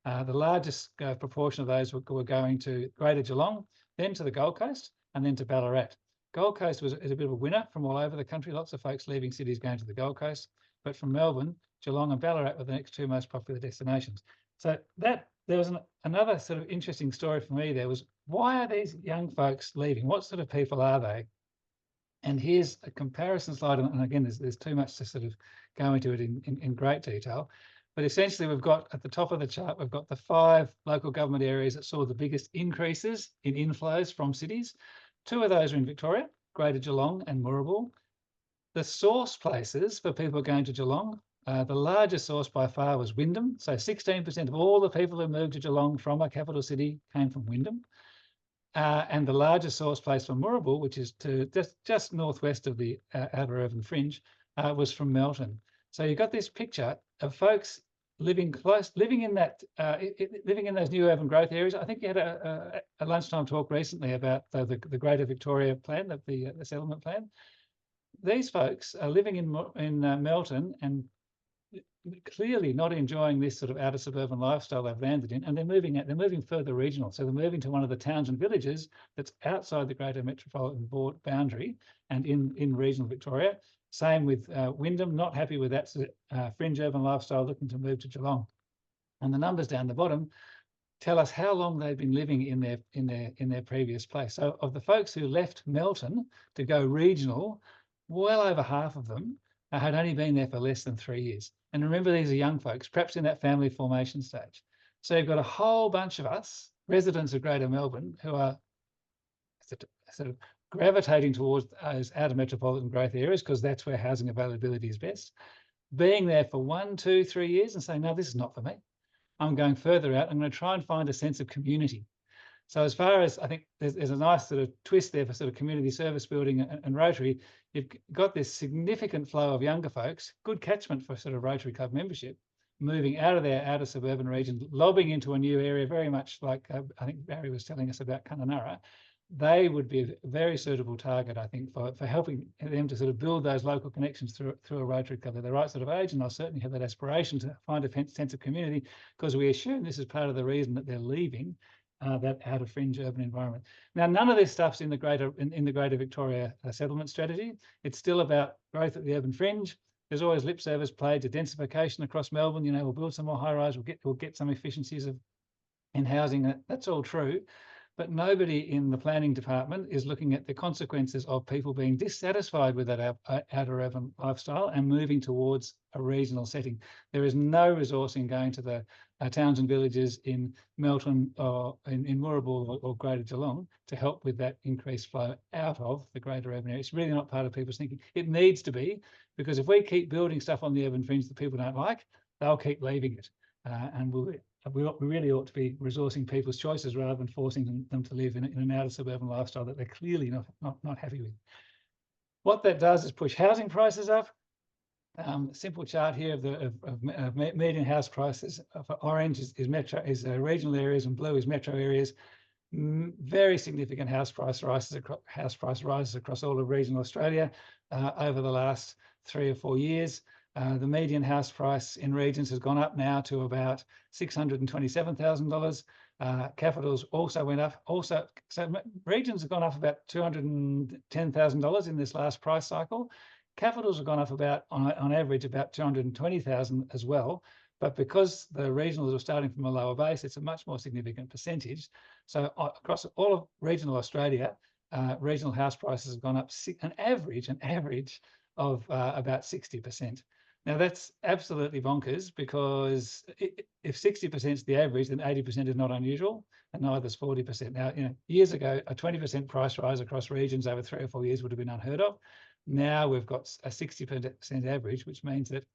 Speaker 10: The largest proportion of those were going to Greater Geelong, then to the Gold Coast, and then to Ballarat. Gold Coast is a bit of a winner from all over the country. Lots of folks leaving cities going to the Gold Coast. But from Melbourne, Geelong and Ballarat were the next 2 most popular destinations. So there was another sort of interesting story for me. There was, why are these young folks leaving? What sort of people are they? And here's a comparison slide. And again, there's too much to sort of go into it in great detail. But essentially, we've got at the top of the chart, we've got the 5 local government areas that saw the biggest increases in inflows from cities. 2 of those are in Victoria, Greater Geelong and Moorabool. the source places for people going to Geelong, the largest source by far was Wyndham. So 16% of all the people who moved to Geelong from a capital city came from Wyndham. And the largest source place for Moorabool, which is to just northwest of the outer urban fringe, was from Melton. So you've got this picture of folks living in that, living in those new urban growth areas. I think you had a lunchtime talk recently about the Greater Victoria plan, the settlement plan. These folks are living in Melton and clearly not enjoying this sort of outer suburban lifestyle they've landed in, and they're moving further regional. So they're moving to one of the towns and villages that's outside the greater metropolitan boundary and in regional Victoria. Same with Wyndham, not happy with that fringe urban lifestyle, looking to move to Geelong. And the numbers down the bottom tell us how long they've been living in their previous place. So of the folks who left Melton to go regional, well over half of them had only been there for less than 3 years. And remember, these are young folks, perhaps in that family formation stage. So you've got a whole bunch of us, residents of Greater Melbourne, who are sort of gravitating towards those outer metropolitan growth areas because that's where housing availability is best, being there for 1, 2, 3 years and saying, no, this is not for me. I'm going further out. I'm going to try and find a sense of community. So as far as I think there's a nice sort of twist there for sort of community service building and Rotary, you've got this significant flow of younger folks, good catchment for sort of Rotary Club membership, moving out of their outer suburban region, lobbing into a new area, very much like I think Barry was telling us about Kununurra. They would be a very suitable target, I think, for helping them to sort of build those local connections through a Rotary Club. They're the right sort of age, and they'll certainly have that aspiration to find a sense of community, because we assume this is part of the reason that they're leaving that outer fringe urban environment. Now, none of this stuff's in the greater Victoria settlement strategy. It's still about growth at the urban fringe. There's always lip service played to densification across Melbourne. You know, we'll build some more high rise. We'll get some efficiencies in housing. That's all true. But nobody in the planning department is looking at the consequences of people being dissatisfied with that outer urban lifestyle and moving towards a regional setting. There is no resource in going to the towns and villages in Melton or in Moorabool or Greater Geelong to help with that increased flow out of the greater urban area. It's really not part of people's thinking. It needs to be, because if we keep building stuff on the urban fringe that people don't like, they'll keep leaving it. And we really ought to be resourcing people's choices rather than forcing them to live in an outer suburban lifestyle that they're clearly not happy with. What that does is push housing prices up. Simple chart here of median house prices. For orange is regional areas and blue is metro areas. Very significant house price rises across all of regional Australia over the last 3 or 4 years. The median house price in regions has gone up now to about $627,000. Capitals also went up. So regions have gone up about $210,000 in this last price cycle. Capitals have gone up about, on average, about $220,000 as well. But because the regionals are starting from a lower base, it's a much more significant percentage. So across all of regional Australia, regional house prices have gone up an average of about 60%. Now that's absolutely bonkers, because if 60% is the average, then 80% is not unusual, and neither is 40%. Now, you know, years ago, a 20% price rise across regions over 3 or 4 years would have been unheard of. Now we've got a 60% average, which means that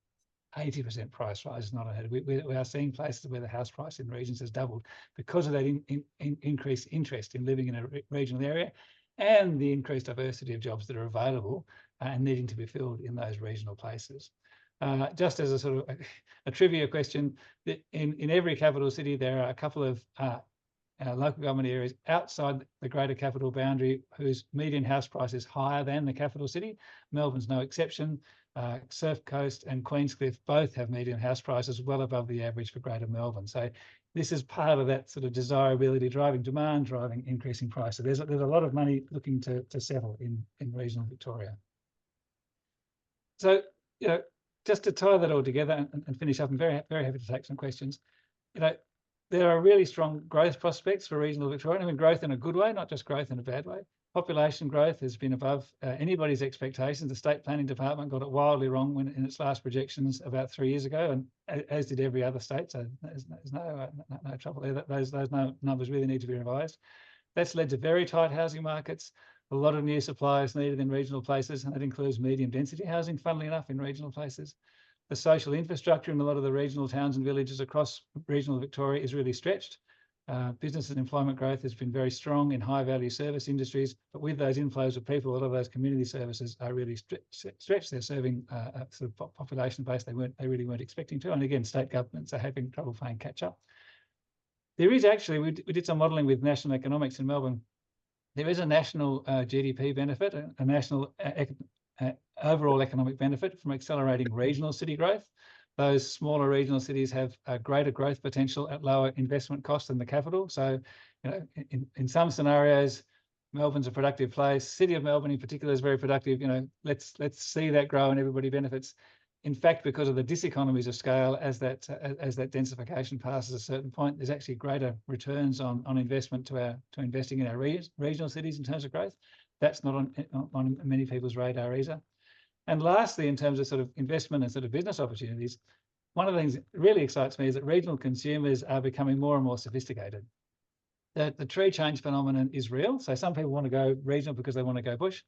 Speaker 10: 80% price rise is not unheard of. We are seeing places where the house price in regions has doubled because of that increased interest in living in a regional area and the increased diversity of jobs that are available and needing to be filled in those regional places. Just as a sort of a trivia question, in every capital city, there are a couple of local government areas outside the greater capital boundary whose median house price is higher than the capital city. Melbourne's no exception. Surf Coast and Queenscliff both have median house prices well above the average for Greater Melbourne. So this is part of that sort of desirability, driving demand, driving increasing price. So there's a lot of money looking to settle in regional Victoria. So, you know, just to tie that all together and finish up, I'm very, very happy to take some questions. You know, there are really strong growth prospects for regional Victoria. I mean, growth in a good way, not just growth in a bad way. Population growth has been above anybody's expectations. The State Planning Department got it wildly wrong in its last projections about 3 years ago, and as did every other state. So there's no trouble there. Those numbers really need to be revised. That's led to very tight housing markets. A lot of new supply is needed in regional places, and that includes medium density housing, funnily enough, in regional places. The social infrastructure in a lot of the regional towns and villages across regional Victoria is really stretched. Business and employment growth has been very strong in high value service industries, but with those inflows of people, a lot of those community services are really stretched. They're serving a sort of population base they really weren't expecting to. And again, state governments are having trouble playing catch up. There is actually, we did some modelling with national economics in Melbourne. There is a national GDP benefit, a national overall economic benefit from accelerating regional city growth. Those smaller regional cities have a greater growth potential at lower investment cost than the capital. So, you know, in some scenarios, Melbourne's a productive place. City of Melbourne in particular is very productive. You know, let's see that grow and everybody benefits. In fact, because of the diseconomies of scale, as that densification passes a certain point, there's actually greater returns on investment to investing in our regional cities in terms of growth. That's not on many people's radar either. And lastly, in terms of sort of investment and sort of business opportunities, one of the things that really excites me is that regional consumers are becoming more and more sophisticated. The tree change phenomenon is real. So some people want to go regional because they want to go bush.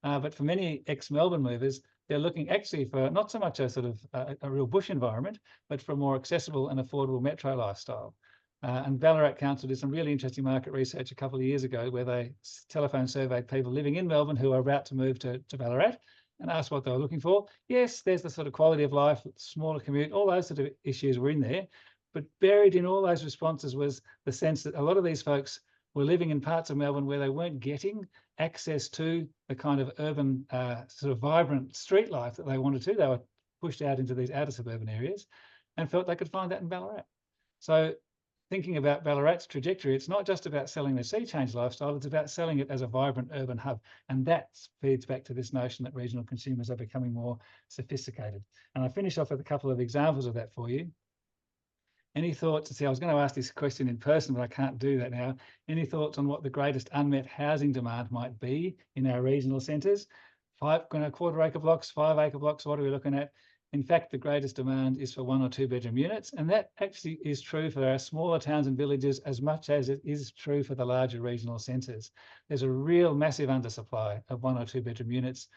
Speaker 10: But for many ex-Melbourne movers, they're looking actually for not so much a sort of a real bush environment, but for a more accessible and affordable metro lifestyle. And Ballarat Council did some really interesting market research a couple of years ago where they telephone surveyed people living in Melbourne who are about to move to Ballarat and asked what they were looking for. Yes, there's the sort of quality of life, smaller commute, all those sort of issues were in there. But buried in all those responses was the sense that a lot of these folks were living in parts of Melbourne where they weren't getting access to the kind of urban, sort of vibrant street life that they wanted to. They were pushed out into these outer suburban areas and felt they could find that in Ballarat. So thinking about Ballarat's trajectory, it's not just about selling the sea change lifestyle, it's about selling it as a vibrant urban hub. And that feeds back to this notion that regional consumers are becoming more sophisticated. And I finish off with a couple of examples of that for you. Any thoughts? See, I was going to ask this question in person, but I can't do that now. Any thoughts on what the greatest unmet housing demand might be in our regional centres? 5 quarter acre blocks, 5 acre blocks, what are we looking at? In fact, the greatest demand is for 1 or 2 bedroom units. And that actually is true for our smaller towns and villages as much as it is true for the larger regional centres. There's a real massive undersupply of 1 or 2 bedroom units.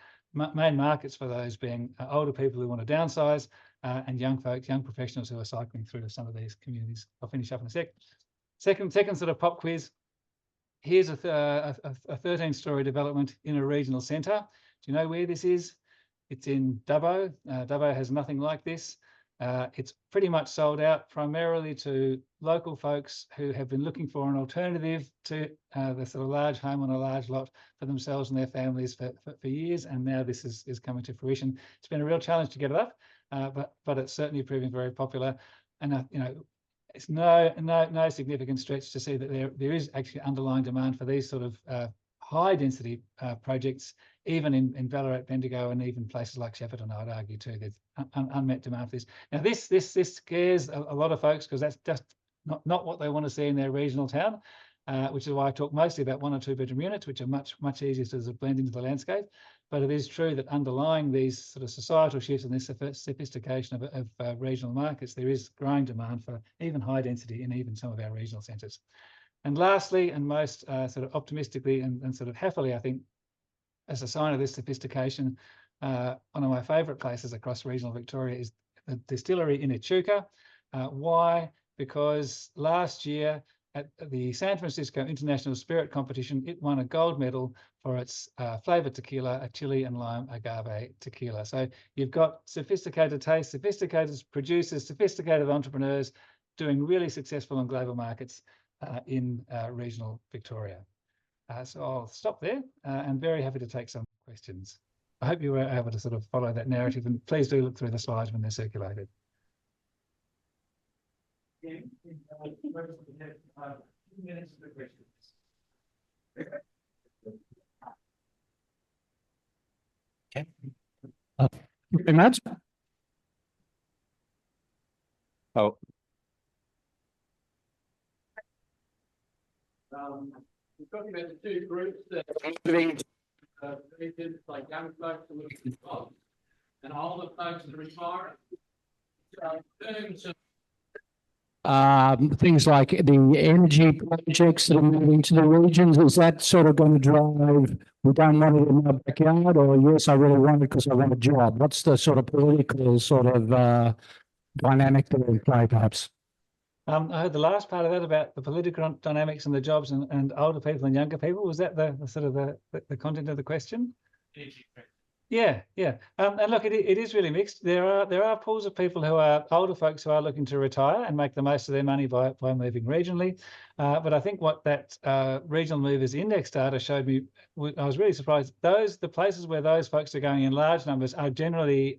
Speaker 10: Main markets for those being older people who want to downsize and young folks, young professionals who are cycling through some of these communities. I'll finish up in a sec. Second sort of pop quiz. Here's a 13-storey development in a regional centre. Do you know where this is? It's in Dubbo. Dubbo has nothing like this. It's pretty much sold out primarily to local folks who have been looking for an alternative to the sort of large home on a large lot for themselves and their families for years. And now this is coming to fruition. It's been a real challenge to get it up, but it's certainly proving very popular. And you know, it's no significant stretch to see that there is actually underlying demand for these sort of high density projects, even in Ballarat, Bendigo, and even places like Shepparton. I would argue too, there's unmet demand for this. Now, this scares a lot of folks because that's just not what they want to see in their regional town, which is why I talk mostly about 1 or 2 bedroom units, which are much easier to sort of blend into the landscape. But it is true that underlying these sort of societal shifts and this sophistication of regional markets, there is growing demand for even high density in even some of our regional centres. And lastly, and most sort of optimistically and sort of happily, I think, as a sign of this sophistication, one of my favourite places across regional Victoria is the distillery in Echuca. Why? Because last year at the San Francisco International Spirit Competition, it won a gold medal for its flavoured tequila, a chili and lime agave tequila. So you've got sophisticated taste, sophisticated producers, sophisticated entrepreneurs doing really successful on global markets in regional Victoria. So I'll stop there and very happy to take some questions. I hope you were able to sort of follow that narrative, and please do look through the slides when they're circulated.
Speaker 1: Okay. Very much. Oh.
Speaker 7: We're talking about the 2 groups that are moving regions, like young folks are looking for jobs and older folks that are retiring. So in terms
Speaker 1: things like the energy projects that are moving to the regions? Is that sort of going to drive, we don't want it in my backyard, or yes, I really want it because I want a job? What's the sort of political sort of dynamic there in play, perhaps?
Speaker 10: I heard the last part of that about the political dynamics and the jobs and older people and younger people. Was that the sort of the content of the question? Yeah. And look, it is really mixed. There are pools of people who are older folks who are looking to retire and make the most of their money by moving regionally. But I think what that regional movers index data showed me, I was really surprised. The places where those folks are going in large numbers are generally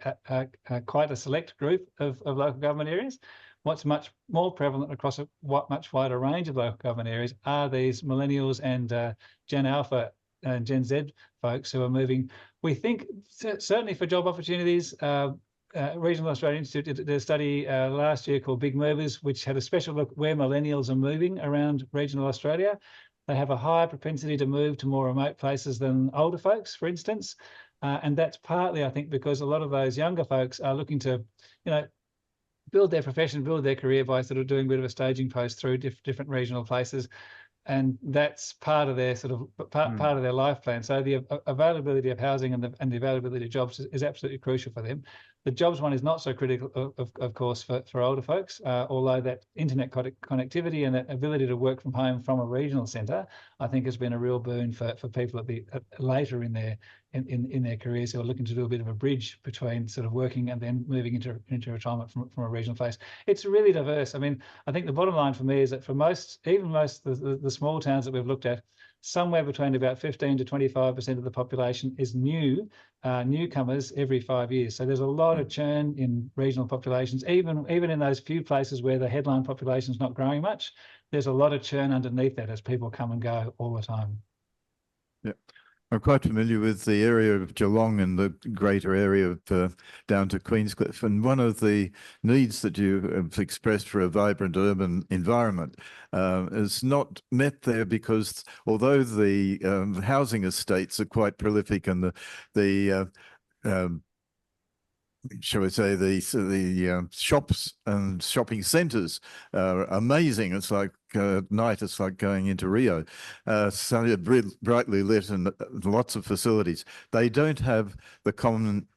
Speaker 10: quite a select group of local government areas. What's much more prevalent across a much wider range of local government areas are these millennials and Gen Alpha and Gen Z folks who are moving. We think certainly for job opportunities, Regional Australia Institute did a study last year called Big Movers, which had a special look where millennials are moving around regional Australia. They have a higher propensity to move to more remote places than older folks, for instance. And that's partly, I think, because a lot of those younger folks are looking to, build their profession, build their career by sort of doing a bit of a staging post through different regional places. And that's part of their sort of part of their life plan. So the availability of housing and the availability of jobs is absolutely crucial for them. The jobs one is not so critical, of course, for older folks, although that internet connectivity and that ability to work from home from a regional centre, I think, has been a real boon for people later in their careers who are looking to do a bit of a bridge between sort of working and then moving into retirement from a regional place. It's really diverse. I mean, I think the bottom line for me is that for most of the small towns that we've looked at, somewhere between about 15 to 25% of the population is newcomers every 5 years. So there's a lot of churn in regional populations, even in those few places where the headline population is not growing much. There's a lot of churn underneath that as people come and go all the time.
Speaker 5: Yeah. I'm quite familiar with the area of Geelong and the greater area of down to Queenscliff. And one of the needs that you have expressed for a vibrant urban environment is not met there because although the housing estates are quite prolific and the shall we say, the shops and shopping centres are amazing. It's like at night, it's like going into Rio. So brightly lit and lots of facilities. They don't have the common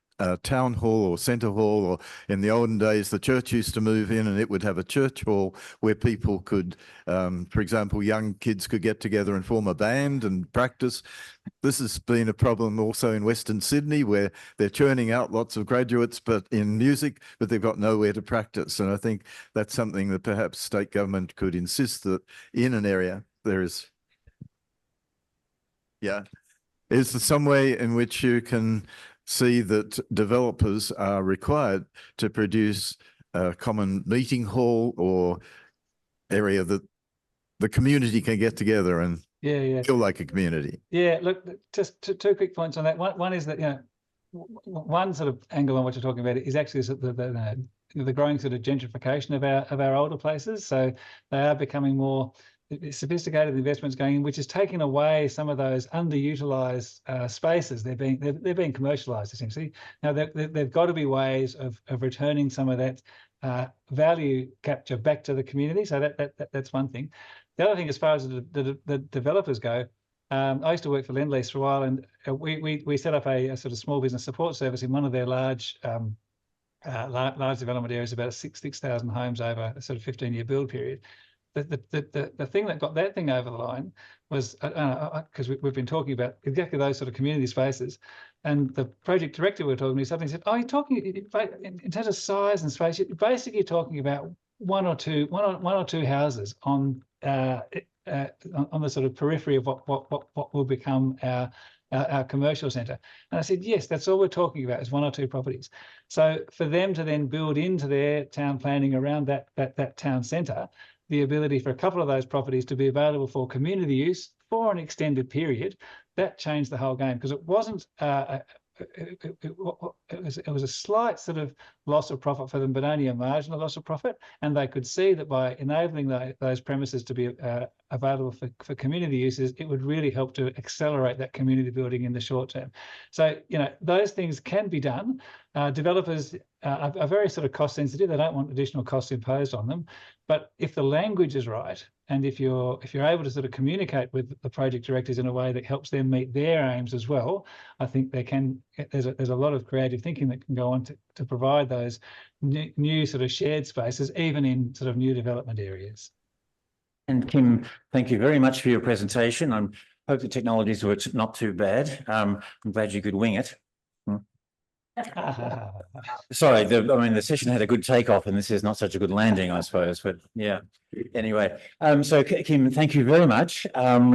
Speaker 5: town hall or centre hall, or in the olden days, the church used to move in and it would have a church hall where people could, for example, young kids could get together and form a band and practice. This has been a problem also in Western Sydney, where they're churning out lots of graduates in music, but they've got nowhere to practice. And I think that's something that perhaps state government could insist that in an area there is. Yeah. Is there some way in which you can see that developers are required to produce a common meeting hall or area that the community can get together and feel like a community? Yeah,
Speaker 10: look, just two quick points on that. One is that, one sort of angle on what you're talking about is actually the growing sort of gentrification of our older places. So they are becoming more sophisticated investments going in, which is taking away some of those underutilized spaces. They're being commercialized essentially. Now there've got to be ways of returning some of that value capture back to the community. So that's one thing. The other thing, as far as the developers go, I used to work for Lendlease for a while, and we set up a sort of small business support service in one of their large development areas, about 6,000 homes over a sort of 15-year build period. The thing that got that thing over the line was, because we've been talking about exactly those sort of community spaces, and the project director we were talking to suddenly said, "Oh, you're talking in terms of size and space. You're basically talking about one or two houses on the sort of periphery of what will become our commercial centre." And I said, yes, that's all we're talking about is one or two properties. So for them to then build into their town planning around that town centre, the ability for a couple of those properties to be available for community use for an extended period, that changed the whole game, because it wasn't it was a slight sort of loss of profit for them, but only a marginal loss of profit. And they could see that by enabling those premises to be available for community uses, it would really help to accelerate that community building in the short term. So, those things can be done. developers are very sort of cost sensitive. They don't want additional costs imposed on them. But if the language is right, and if you're able to sort of communicate with the project directors in a way that helps them meet their aims as well, I think there's a lot of creative thinking that can go on to provide those new sort of shared spaces, even in sort of new development areas.
Speaker 9: And Kim, thank you very much for your presentation. I hope the technologies were not too bad. I'm glad you could wing it. Sorry, the session had a good takeoff and this is not such a good landing, I suppose, but yeah. Anyway, so Kim, thank you very much.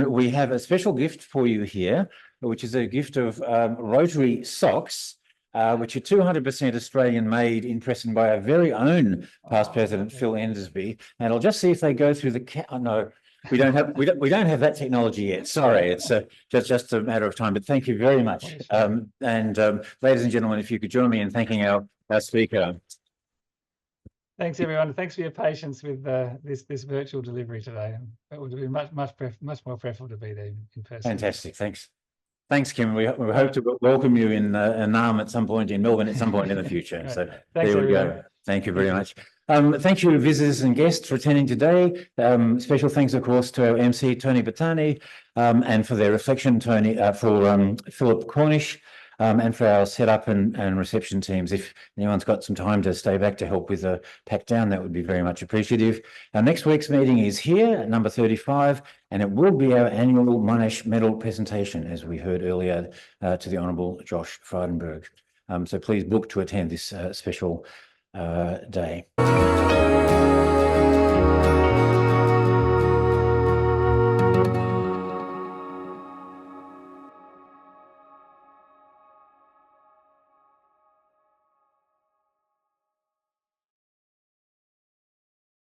Speaker 9: We have a special gift for you here, which is a gift of Rotary socks, which are 200% Australian made in Preston by our very own past president, Phil Endersby. And I'll just see if they go through the, oh no, we don't have that technology yet. Sorry, it's just a matter of time, but thank you very much. Ladies and gentlemen, if you could join me in thanking our speaker.
Speaker 10: Thanks everyone. Thanks for your patience with this virtual delivery today. It would be much more preferable to be there in person.
Speaker 9: Fantastic. Thanks. Thanks, Kim. We hope to welcome you in Naarm at some point, in Melbourne at some point in the future. So
Speaker 10: thanks,
Speaker 9: there we
Speaker 10: everyone.
Speaker 9: go. Thank you very much. Thank you, visitors and guests, for attending today. Special thanks, of course, to our MC, Tony Battani, and for their reflection, Tony, for Philip Cornish, and for our setup and reception teams. If anyone's got some time to stay back to help with the pack down, that would be very much appreciative. Our next week's meeting is here at number 35, and it will be our annual Monash Medal presentation, as we heard earlier, to the Honourable Josh Frydenberg. So please book to attend this special day.